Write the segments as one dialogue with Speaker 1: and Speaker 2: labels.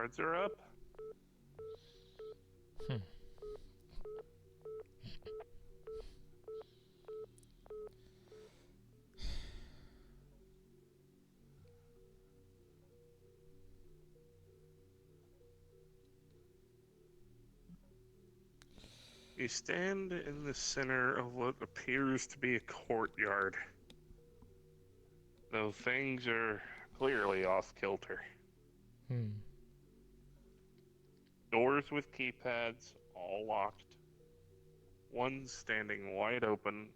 Speaker 1: Guards are up.
Speaker 2: Hmm.
Speaker 1: You stand in the center of what appears to be a courtyard, though things are clearly off kilter.
Speaker 2: Hmm.
Speaker 1: Doors with keypads, all locked. One standing wide open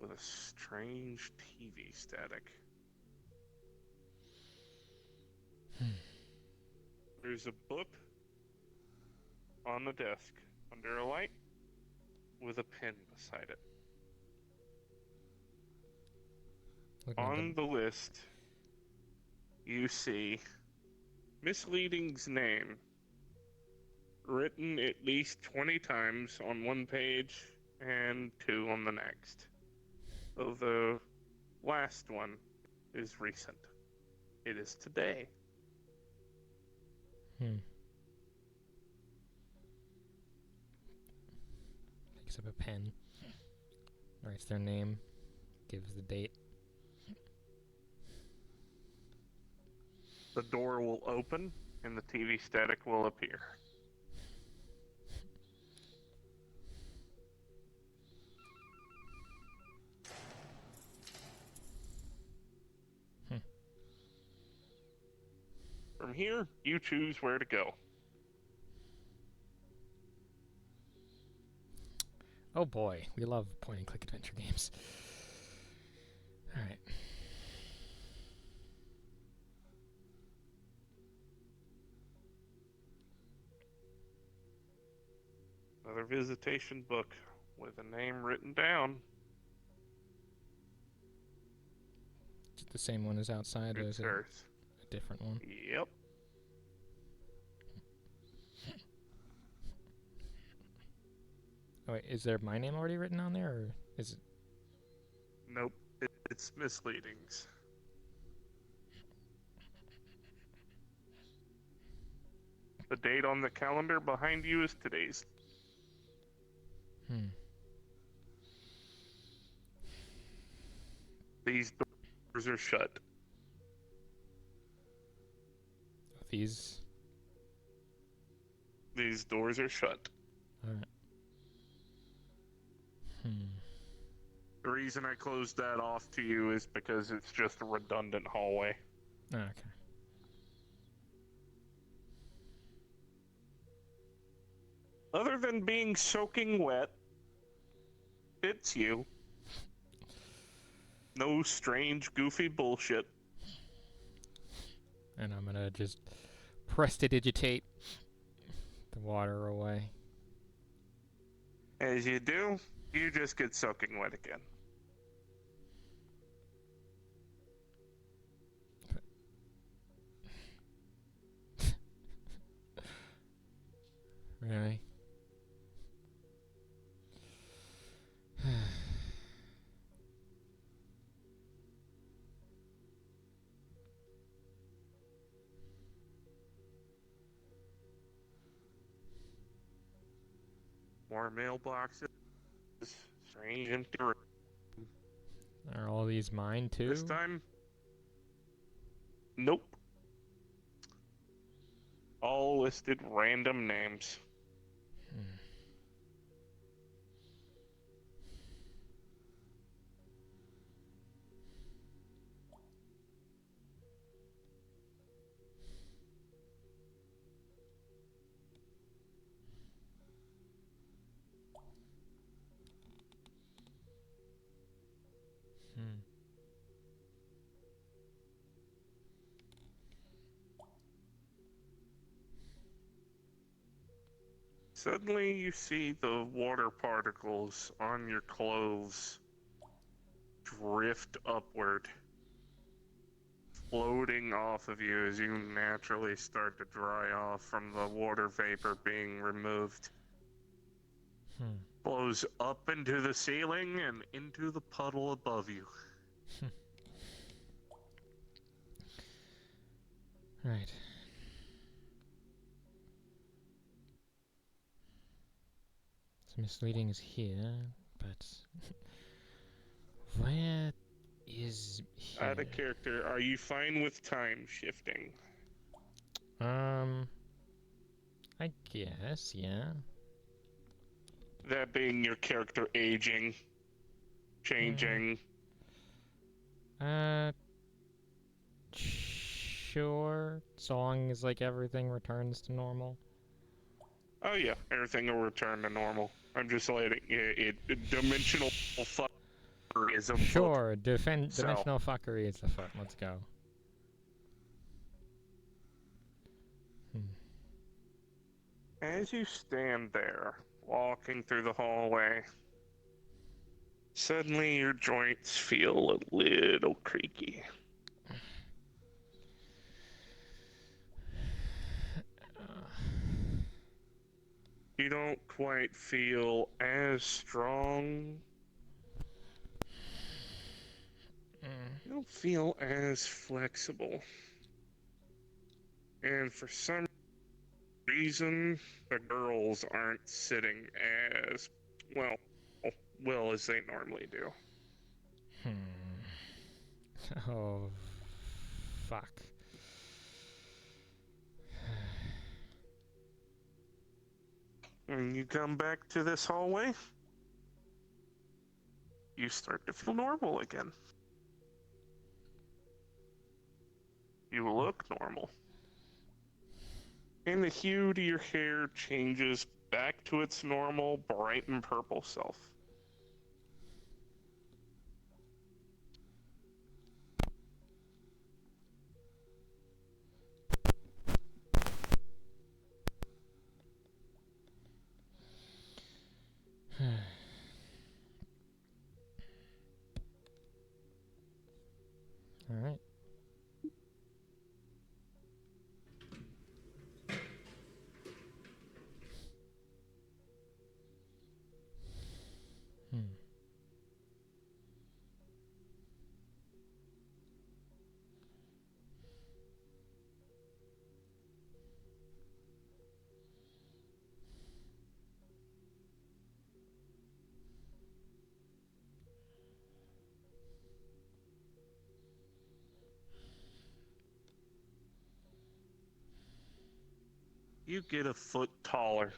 Speaker 1: with a strange TV static.
Speaker 2: Hmm.
Speaker 1: There's a book on the desk under a light with a pen beside it.
Speaker 2: Looking at the.
Speaker 1: On the list, you see Misleading's name written at least 20 times on one page and two on the next. Though the last one is recent. It is today.
Speaker 2: Hmm. Picks up a pen. Writes their name. Gives the date.
Speaker 1: The door will open and the TV static will appear.
Speaker 2: Hmm.
Speaker 1: From here, you choose where to go.
Speaker 2: Oh boy, we love point and click adventure games. Alright.
Speaker 1: Another visitation book with a name written down.
Speaker 2: Is it the same one as outside, or is
Speaker 1: It's
Speaker 2: it
Speaker 1: hers.
Speaker 2: a different one?
Speaker 1: Yep.
Speaker 2: Oh wait, is there my name already written on there, or is it?
Speaker 1: Nope. It's Misleadings. The date on the calendar behind you is today's.
Speaker 2: Hmm.
Speaker 1: These doors are shut.
Speaker 2: Oh, these.
Speaker 1: These doors are shut.
Speaker 2: Alright. Hmm.
Speaker 1: The reason I closed that off to you is because it's just a redundant hallway.
Speaker 2: Okay.
Speaker 1: Other than being soaking wet, it's you. No strange, goofy bullshit.
Speaker 2: And I'm gonna just prestidigitate the water away.
Speaker 1: As you do, you just get soaking wet again.
Speaker 2: Really?
Speaker 1: More mailboxes. Strange empty room.
Speaker 2: Are all these mine too?
Speaker 1: This time, nope. All listed random names.
Speaker 2: Hmm. Hmm.
Speaker 1: Suddenly, you see the water particles on your clothes drift upward, floating off of you as you naturally start to dry off from the water vapor being removed.
Speaker 2: Hmm.
Speaker 1: Flows up into the ceiling and into the puddle above you.
Speaker 2: Right. misleading is here, but where is here?
Speaker 1: Out of character, are you fine with time shifting?
Speaker 2: I guess, yeah.
Speaker 1: That being your character aging, changing.
Speaker 2: Sure. So long as, like, everything returns to normal.
Speaker 1: Oh yeah, everything will return to normal. I'm just letting dimensional fuckery is afoot.
Speaker 2: Sure, dimensional fuckery is afoot. Let's go.
Speaker 1: As you stand there, walking through the hallway, suddenly your joints feel a little creaky. You don't quite feel as strong. You don't feel as flexible. And for some reason, the girls aren't sitting as well as they normally do.
Speaker 2: Oh, fuck.
Speaker 1: When you come back to this hallway, you start to feel normal again. You look normal. And the hue to your hair changes back to its normal bright and purple self.
Speaker 2: Alright.
Speaker 1: You get a foot taller.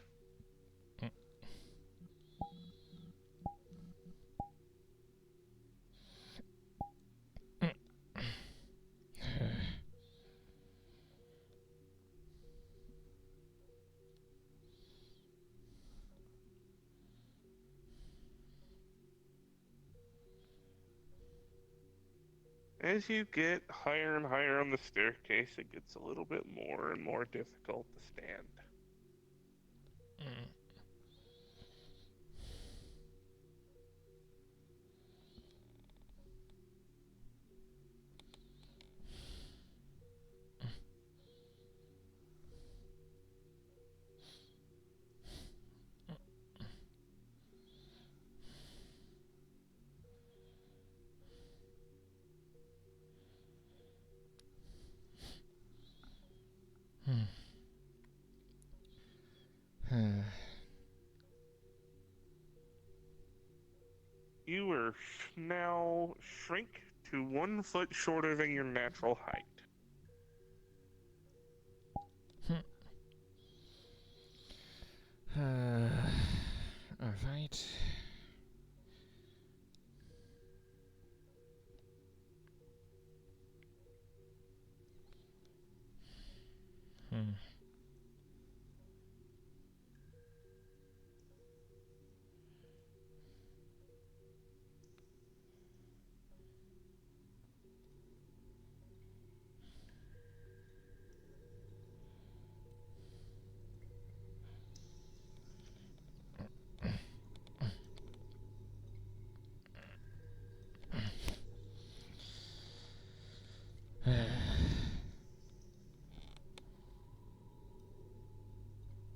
Speaker 1: As you get higher and higher on the staircase, it gets a little bit more and more difficult to stand. You are now shrink to 1 foot shorter than your natural height.
Speaker 2: Alright.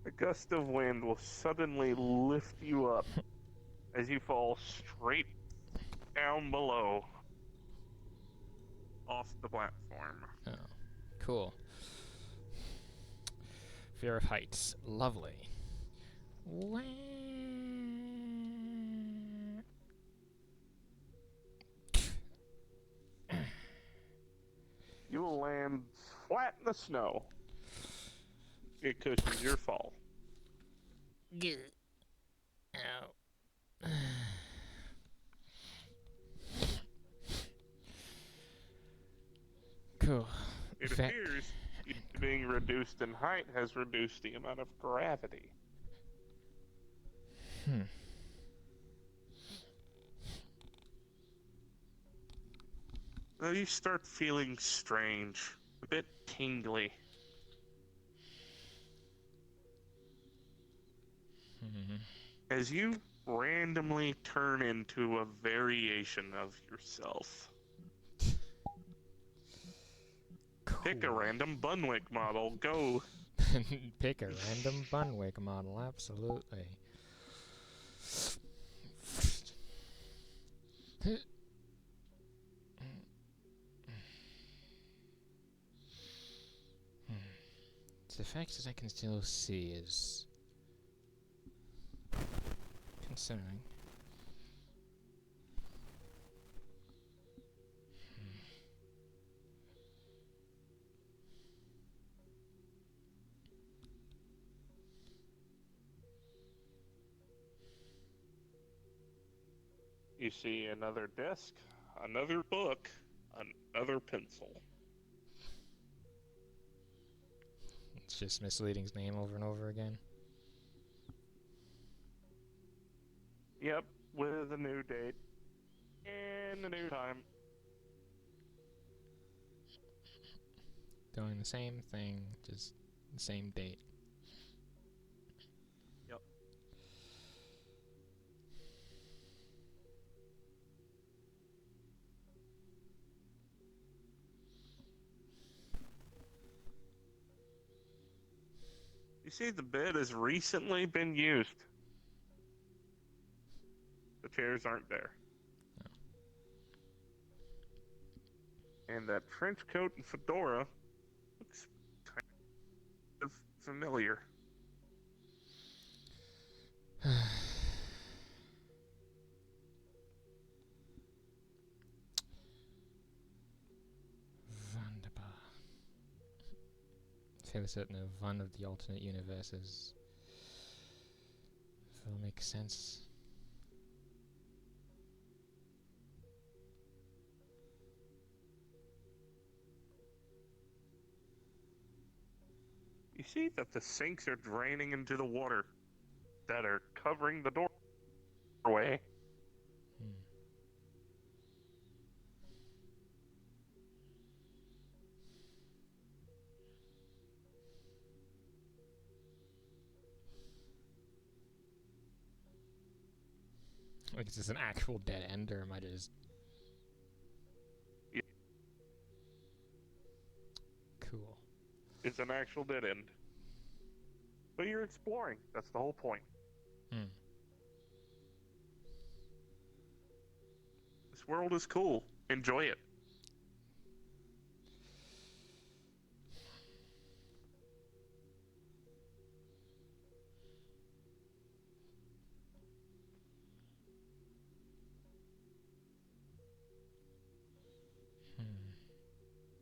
Speaker 1: A gust of wind will suddenly lift you up as you fall straight down below off the platform.
Speaker 2: Oh, cool. Fear of heights. Lovely. Wow.
Speaker 1: lands flat in the snow. It cushions your fall.
Speaker 2: Gah. Ow. Cool.
Speaker 1: It appears you being reduced in height has reduced the amount of gravity. Though you start feeling strange, a bit tingly. As you randomly turn into a variation of yourself.
Speaker 2: Cool.
Speaker 1: Pick a random Bunwick model. Go.
Speaker 2: Pick a random Bunwick model, absolutely. The fact that I can still see is concerning.
Speaker 1: You see another desk, another book, another pencil.
Speaker 2: It's just Misleading's name over and over again.
Speaker 1: Yep, with a new date and a new time.
Speaker 2: Doing the same thing, just the same date.
Speaker 1: Yep. You see, the bed has recently been used. The chairs aren't there.
Speaker 2: Oh.
Speaker 1: And that trench coat and fedora looks kind of familiar.
Speaker 2: Wunderbar. Fairly certain of one of the alternate universes will make sense.
Speaker 1: You see that the sinks are draining into the water that are covering the doorway.
Speaker 2: Like, is this an actual dead end, or am I just...
Speaker 1: Yeah.
Speaker 2: Cool.
Speaker 1: It's an actual dead end. But you're exploring. That's the whole point. This world is cool. Enjoy it.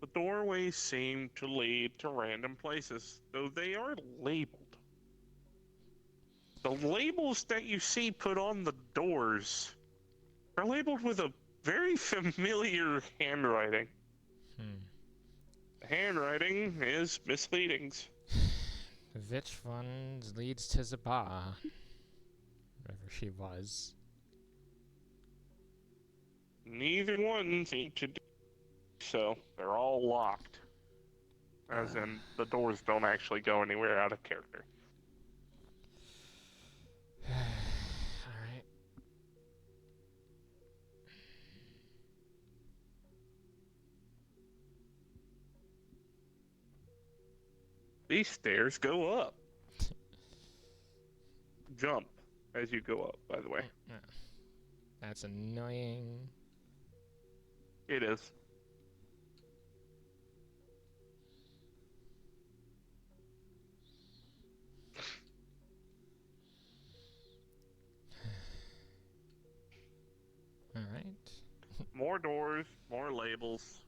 Speaker 1: The doorways seem to lead to random places, though they are labeled. The labels that you see put on the doors are labeled with a very familiar handwriting. The handwriting is Misleading's.
Speaker 2: Which one leads to the bar? Wherever she was.
Speaker 1: Neither one seemed to do so. They're all locked. As in, the doors don't actually go anywhere out of character.
Speaker 2: Alright.
Speaker 1: These stairs go up. Jump as you go up, by the way.
Speaker 2: That's annoying.
Speaker 1: It is.
Speaker 2: Alright.
Speaker 1: More doors, more labels.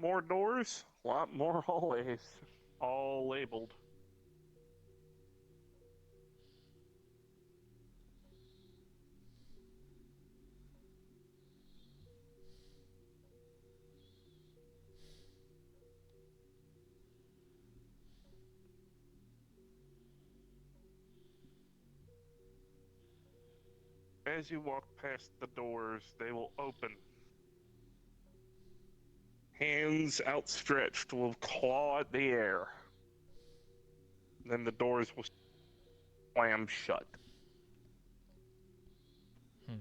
Speaker 1: more doors, a lot more hallways, all labeled. As you walk past the doors, they will open. Hands outstretched will claw at the air. Then the doors will slam shut.
Speaker 2: Hmm.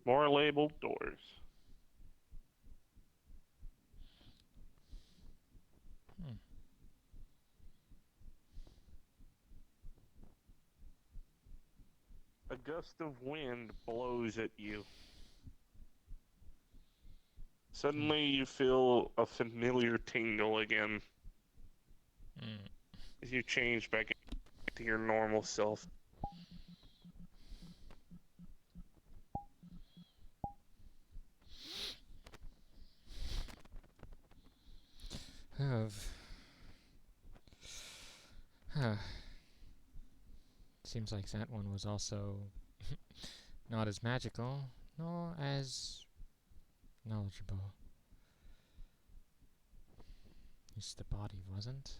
Speaker 1: More labeled doors.
Speaker 2: Hmm.
Speaker 1: A gust of wind blows at you. Suddenly, you feel a familiar tingle again
Speaker 2: Hmm.
Speaker 1: as you change back into your normal self.
Speaker 2: Of. Huh. Seems like that one was also not as magical, nor as knowledgeable. At least the body wasn't.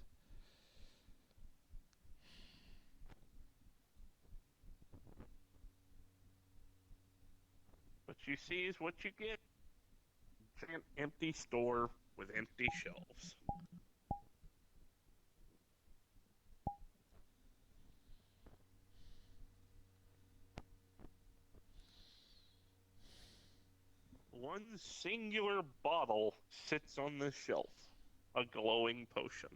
Speaker 1: What you see is what you get. Giant empty store with empty shelves. One singular bottle sits on the shelf, a glowing potion.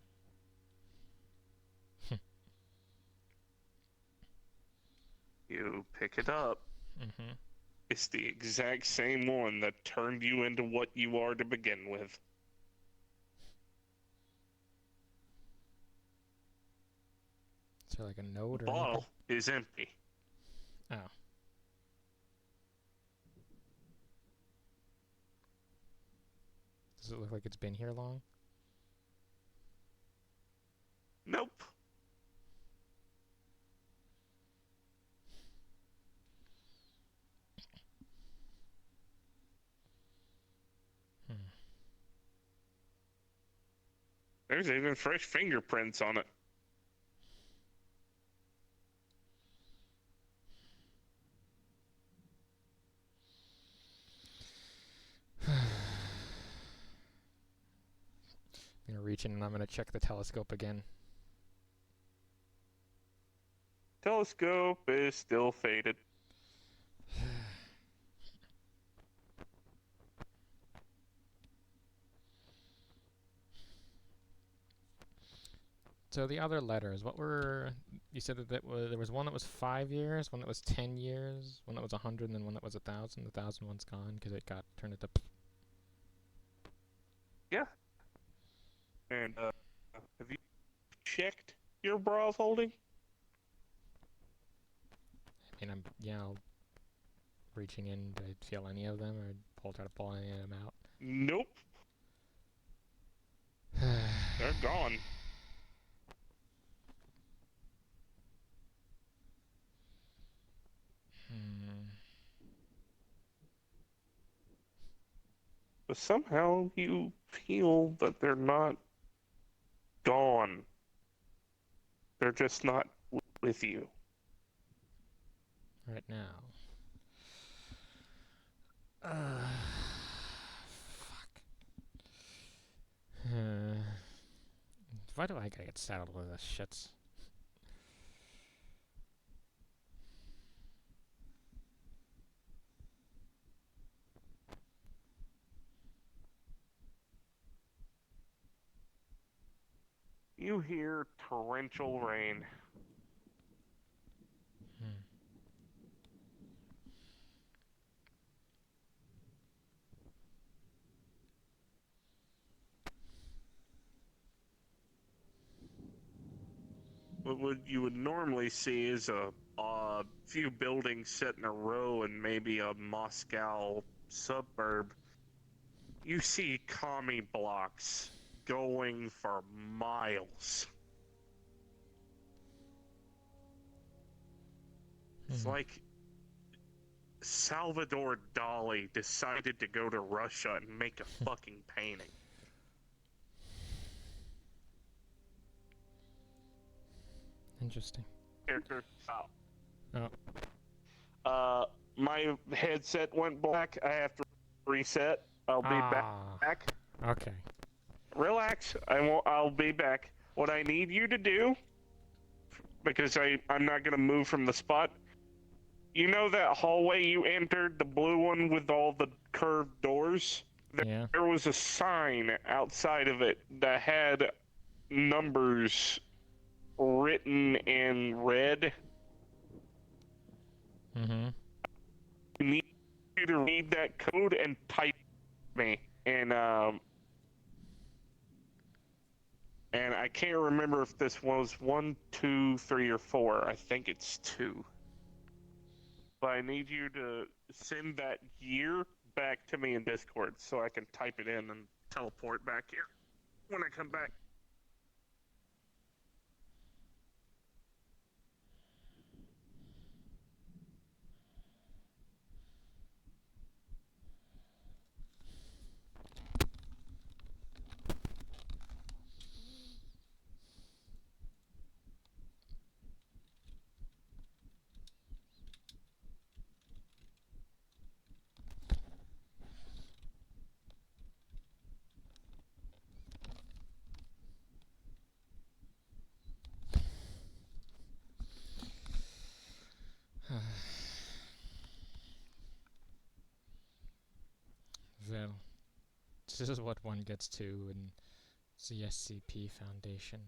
Speaker 1: You pick it up.
Speaker 2: Mm-hmm.
Speaker 1: It's the exact same one that turned you into what you are to begin with.
Speaker 2: Is there like a note
Speaker 1: The
Speaker 2: or anything?
Speaker 1: bottle is empty.
Speaker 2: Oh. Does it look like it's been here long?
Speaker 1: Nope.
Speaker 2: Hmm.
Speaker 1: There's even fresh fingerprints on it.
Speaker 2: I'm gonna reach in and I'm gonna check the telescope again.
Speaker 1: Telescope is still faded.
Speaker 2: So the other letters, what were... You said that there was one that was 5 years, one that was 10 years, one that was 100, and then one that was 1,000. The 1,000 one's gone because it got turned into...
Speaker 1: Yeah. And, have you checked your bra folding?
Speaker 2: I mean, I'm reaching in to feel any of them or try to pull any of them out.
Speaker 1: Nope. They're gone.
Speaker 2: Hmm.
Speaker 1: But somehow you feel that they're not gone. They're just not with you.
Speaker 2: Right now. Fuck. Why do I gotta get saddled with this shits?
Speaker 1: You hear torrential rain.
Speaker 2: Hmm.
Speaker 1: The what you would normally see is a few buildings set in a row and maybe a Moscow suburb. You see commie blocks going for miles. It's
Speaker 2: Hmm.
Speaker 1: like Salvador Dali decided to go to Russia and make a fucking painting.
Speaker 2: Interesting.
Speaker 1: Character stop.
Speaker 2: Oh.
Speaker 1: My headset went black. I have to reset. I'll be back.
Speaker 2: Ah. Okay.
Speaker 1: Relax. I'll be back. What I need you to do, because I'm not gonna move from the spot. You know that hallway you entered, the blue one with all the curved doors?
Speaker 2: Yeah.
Speaker 1: There was a sign outside of it that had numbers written in red.
Speaker 2: Mm-hmm.
Speaker 1: I need you to read that code and type me. And I can't remember if this was 1, 2, 3, or 4. I think it's 2. But I need you to send that year back to me in Discord so I can type it in and teleport back here when I come back.
Speaker 2: Well, this is what one gets to in the SCP Foundation.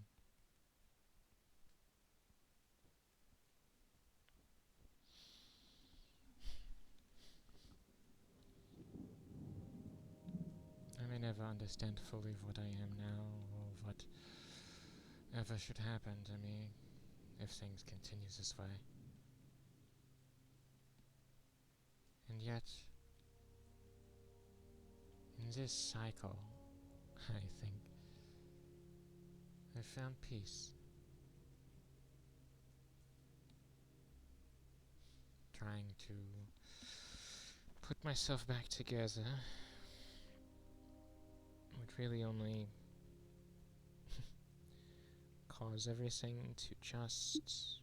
Speaker 2: I may never understand fully what I am now, or what ever should happen to me if things continue this way. And yet, in this cycle, I think, I found peace. Trying to put myself back together would really only cause everything to just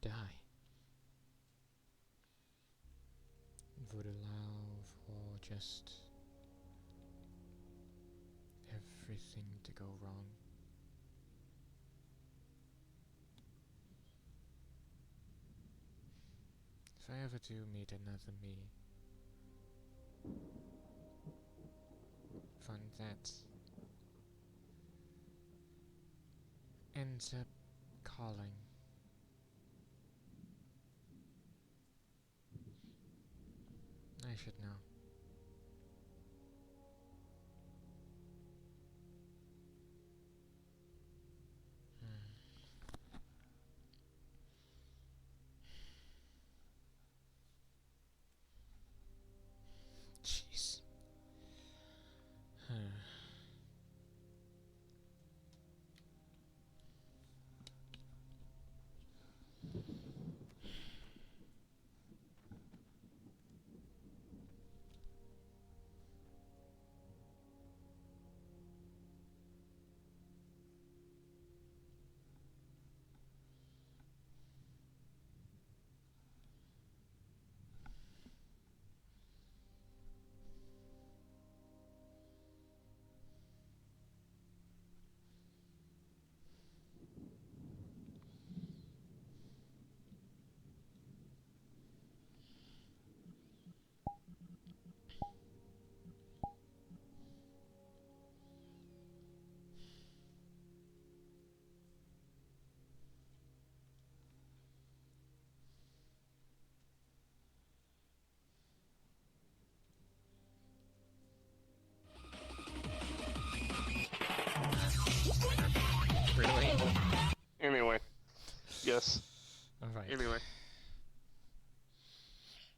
Speaker 2: die. Would allow for just everything to go wrong. If I ever do meet another me, one that ends up calling, I should know. Jeez.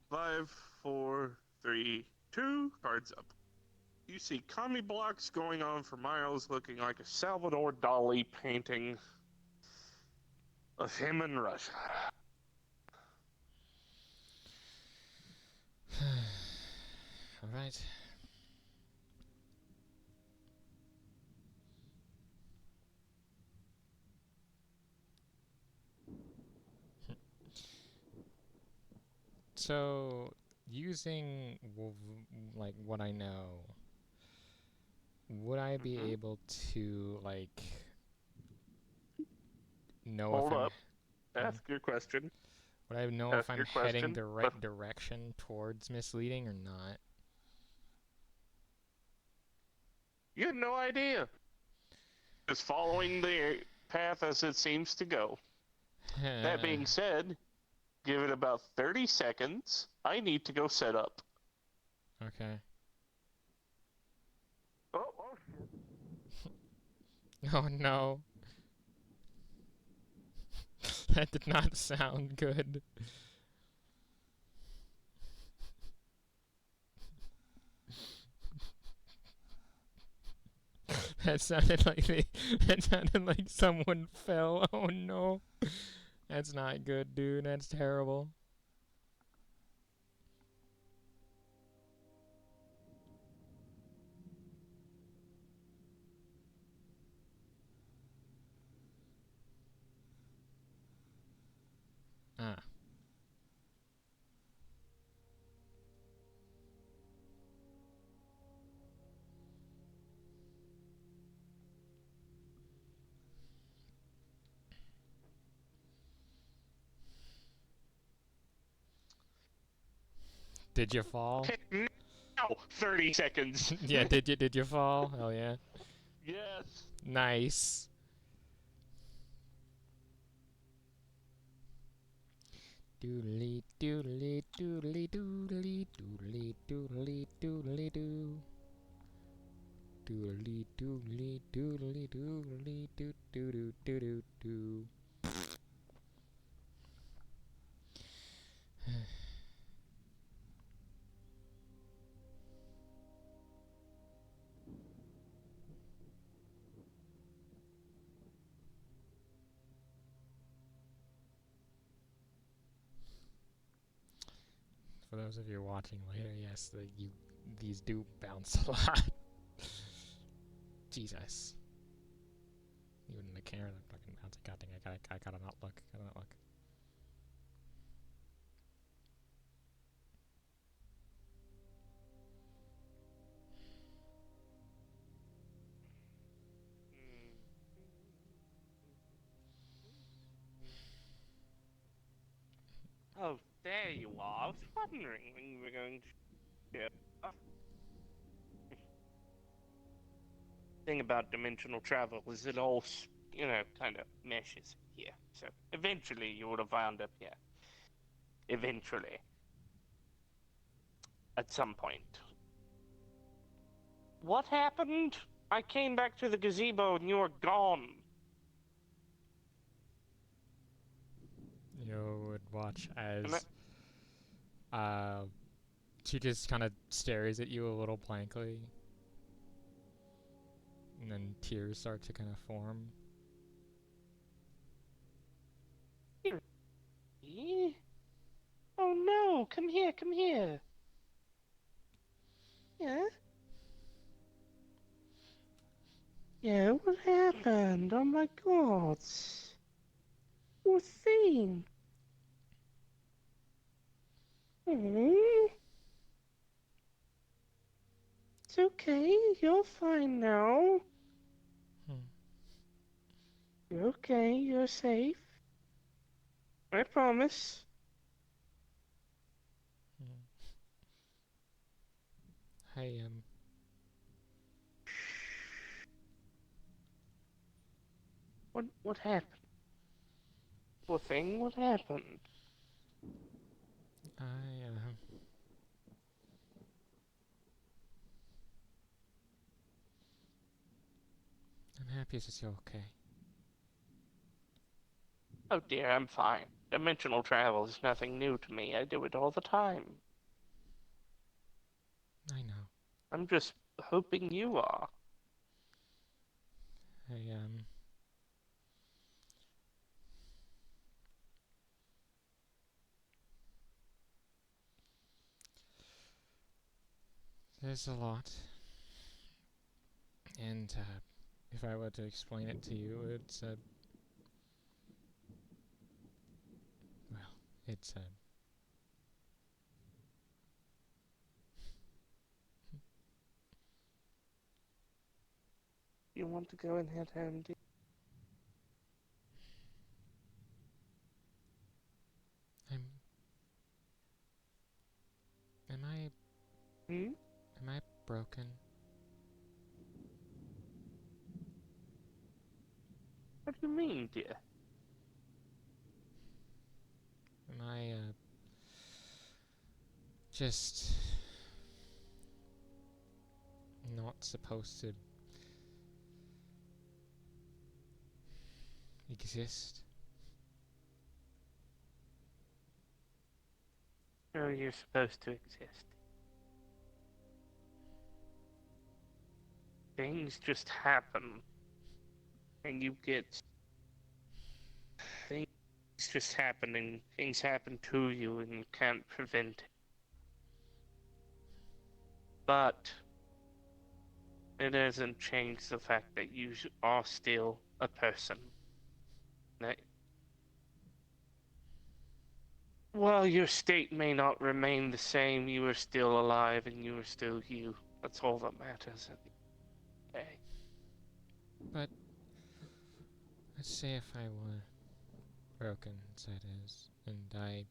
Speaker 1: 5, 4, 3, 2. Cards up. You see commie blocks going on for miles, looking like a Salvador Dali painting of him in Russia.
Speaker 2: All right. So, using like what I know, would I be
Speaker 1: Mm-hmm.
Speaker 2: able to like know if
Speaker 1: Hold
Speaker 2: I'm
Speaker 1: up. Ask your question.
Speaker 2: would I know if
Speaker 1: Ask
Speaker 2: I'm
Speaker 1: your
Speaker 2: heading
Speaker 1: question.
Speaker 2: the
Speaker 1: But
Speaker 2: right direction towards misleading or not?
Speaker 1: you have no idea. Just following the path as it seems to go. That being said, give it about 30 seconds. I need to go set up.
Speaker 2: Okay.
Speaker 1: Oh,
Speaker 2: Oh no. That did not sound good. That sounded like that sounded like someone fell. Oh no. That's not good, dude. That's terrible. Ah. Did you fall?
Speaker 1: okay, now 30 seconds.
Speaker 2: Yeah, did you fall? Hell yeah.
Speaker 1: Yes.
Speaker 2: Nice. Doodly doodly doodly doodly doodly doodly doodly doo. Doodly doodly doodly doodly doo doo doo doo doo doo. For those of you watching later, yes, these do bounce a lot. Jesus. Even the camera that fucking bounce. God dang, I gotta not look. Gotta not look.
Speaker 1: Oh, there you are. I was wondering when you were going to ship. Thing about dimensional travel is it all, kind of meshes here. So eventually you would have wound up here. Eventually. At some point. What happened? I came back to the gazebo and you were gone.
Speaker 2: You would watch
Speaker 1: And I,
Speaker 2: as uh she just kind of stares at you a little blankly, and then tears start to kind of form.
Speaker 1: here? Oh no, come here, come here. Yeah? Yeah, what happened? Oh my god. Poor thing. Hmm? It's okay, you're fine now.
Speaker 2: Hmm.
Speaker 1: You're okay, you're safe. I promise.
Speaker 2: Hmm. Hey,
Speaker 1: What happened? Poor thing, what happened?
Speaker 2: I'm happy that you're okay.
Speaker 1: Oh dear, I'm fine. Dimensional travel is nothing new to me. I do it all the time.
Speaker 2: I know.
Speaker 1: I'm just hoping you are.
Speaker 2: I. There's a lot. And if I were to explain it to you, well, it's
Speaker 1: You want to go and head home, dear?
Speaker 2: I'm. Am I?
Speaker 1: Hmm?
Speaker 2: Am I broken?
Speaker 1: What do you mean, dear?
Speaker 2: Am I just not supposed to exist?
Speaker 1: Sure, you're supposed to exist. Things just happen, and you get things just happen, and things happen to you, and you can't prevent it. But it doesn't change the fact that you are still a person. That while your state may not remain the same, you are still alive and you are still you. That's all that matters at the end of the day.
Speaker 2: But let's say if I were broken, as it is, and I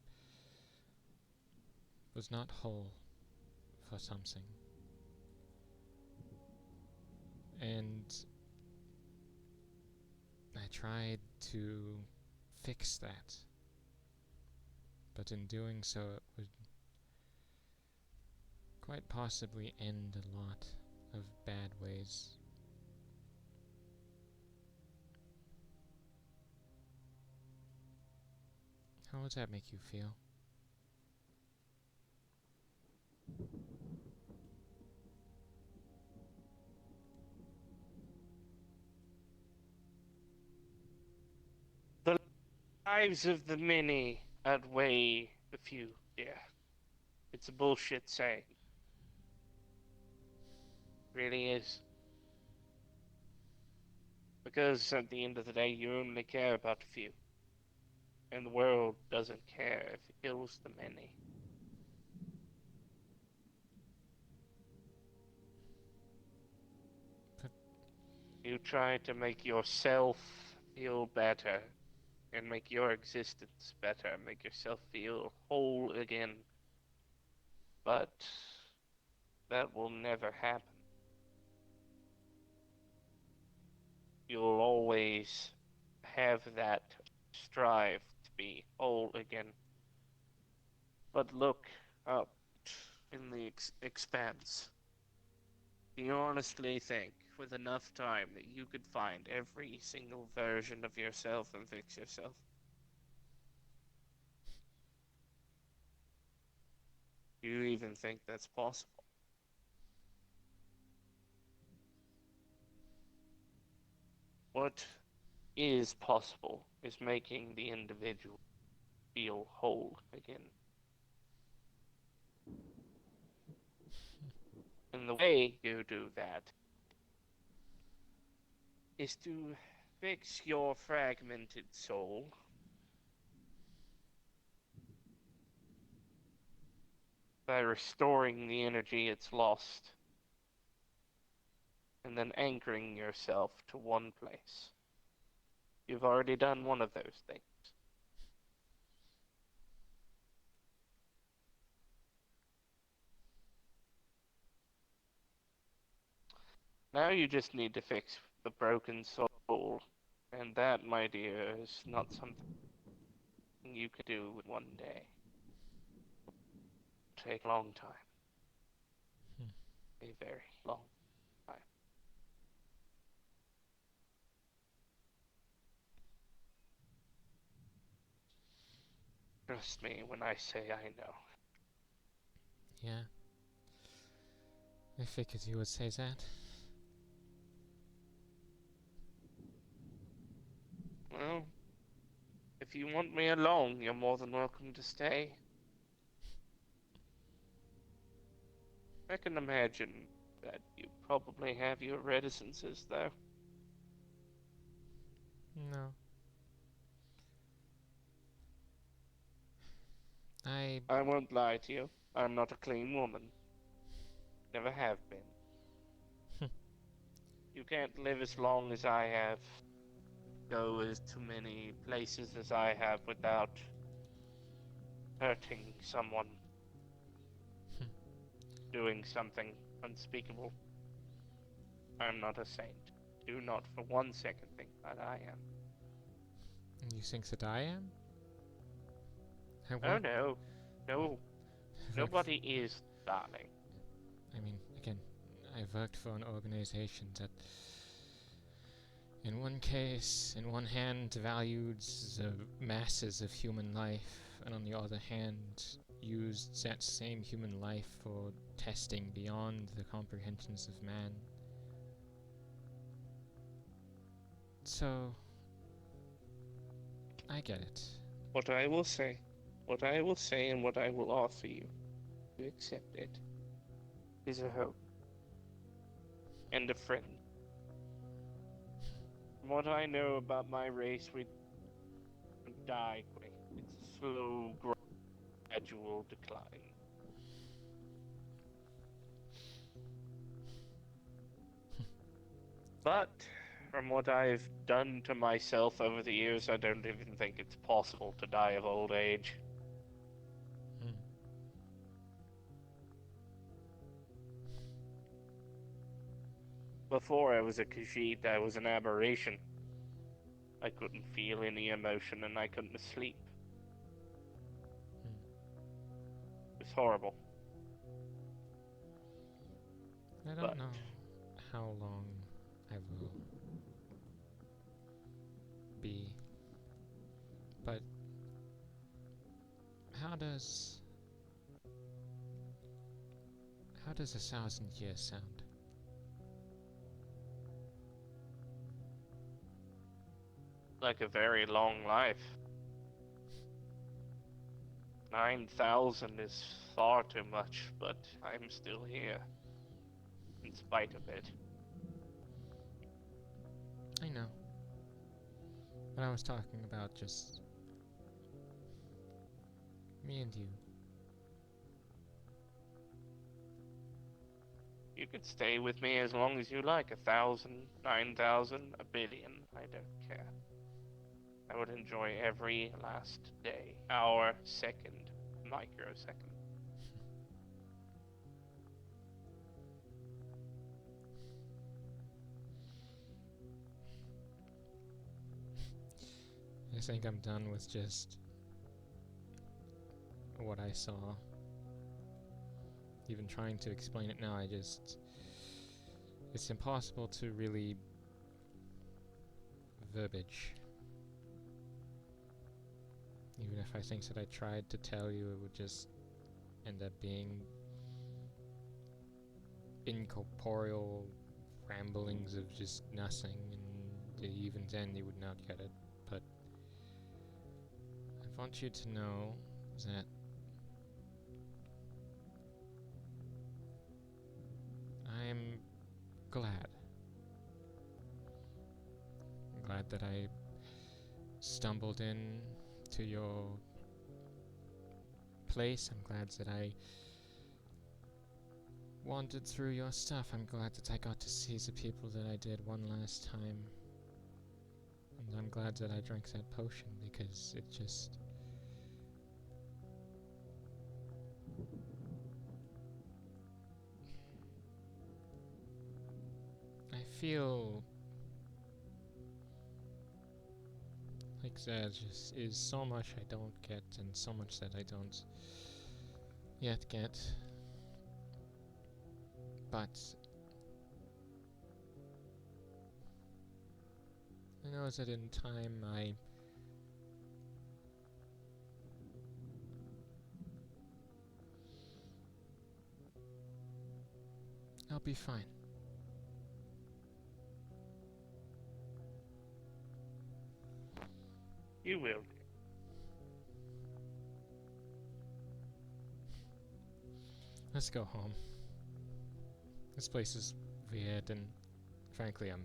Speaker 2: was not whole for something, and I tried to fix that, but in doing so, it would quite possibly end a lot of bad ways. How would that make you feel?
Speaker 1: The lives of the many outweigh the few. Yeah, it's a bullshit saying. It really is. Because at the end of the day, you only care about a few. And the world doesn't care if it kills the many.
Speaker 2: But
Speaker 1: You try to make yourself feel better and make your existence better, make yourself feel whole again. But that will never happen. You'll always have that strive to be whole again. But look up in the expanse. Do you honestly think, with enough time, that you could find every single version of yourself and fix yourself? Do you even think that's possible? What is possible is making the individual feel whole again. And the way you do that is to fix your fragmented soul by restoring the energy it's lost and then anchoring yourself to one place. You've already done one of those things. Now you just need to fix the broken soul. And that, my dear, is not something you can do in one day. It'll take a long time.
Speaker 2: hmm,
Speaker 1: A very long time. Trust me when I say I know.
Speaker 2: Yeah, I figured you would say that.
Speaker 1: Well, if you want me alone, you're more than welcome to stay. I can imagine that you probably have your reticences, though.
Speaker 2: No. I...
Speaker 1: I won't lie to you. I'm not a clean woman. Never have been. You can't live as long as I have, go as too many places as I have without hurting someone, doing something unspeakable. I'm not a saint. Do not for one second think that I am.
Speaker 2: You think that I am? I
Speaker 1: Oh
Speaker 2: work...
Speaker 1: no. No.
Speaker 2: I work
Speaker 1: Nobody is, darling.
Speaker 2: I mean, again, I worked for an organization that, in one case, in one hand, valued the masses of human life, and on the other hand, used that same human life for testing beyond the comprehensions of man. So, I get it.
Speaker 1: What I will say, and what I will offer you, to accept it, is a hope and a friend. From what I know about my race, we die quick. It's a slow, gradual decline. But from what I've done to myself over the years, I don't even think it's possible to die of old age.
Speaker 2: Hmm.
Speaker 1: Before I was a Khajiit, I was an aberration. I couldn't feel any emotion and I couldn't sleep.
Speaker 2: Hmm.
Speaker 1: It was horrible.
Speaker 2: I
Speaker 1: But
Speaker 2: don't know how long I will be, but how does 1,000 years sound?
Speaker 1: like a very long life. 9,000 is far too much, but I'm still here. In spite of it.
Speaker 2: I know. But I was talking about just me and you.
Speaker 1: You could stay with me as long as you like. 1,000, 9,000, a billion. I don't care. I would enjoy every last day, hour, second, microsecond.
Speaker 2: I think I'm done with just what I saw. Even trying to explain it now, it's impossible to really verbiage. Even if I think that I tried to tell you, it would just end up being incorporeal ramblings of just nothing, and even then you would not get it. But I want you to know that I'm glad. I'm glad that I stumbled in to your place. I'm glad that I wandered through your stuff. I'm glad that I got to see the people that I did one last time. And I'm glad that I drank that potion because it just... I feel like there just is so much I don't get and so much that I don't yet get. But I know that in time I'll be fine.
Speaker 1: You will.
Speaker 2: Let's go home. This place is weird and frankly I'm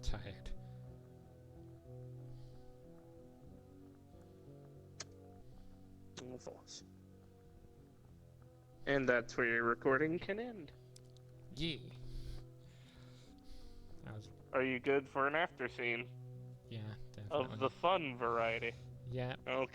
Speaker 2: tired.
Speaker 1: False. And that's where your recording can end.
Speaker 2: Yeah.
Speaker 1: Are you good for an after scene?
Speaker 2: Yeah, definitely.
Speaker 1: Of the fun variety?
Speaker 2: Yeah.
Speaker 1: Okay.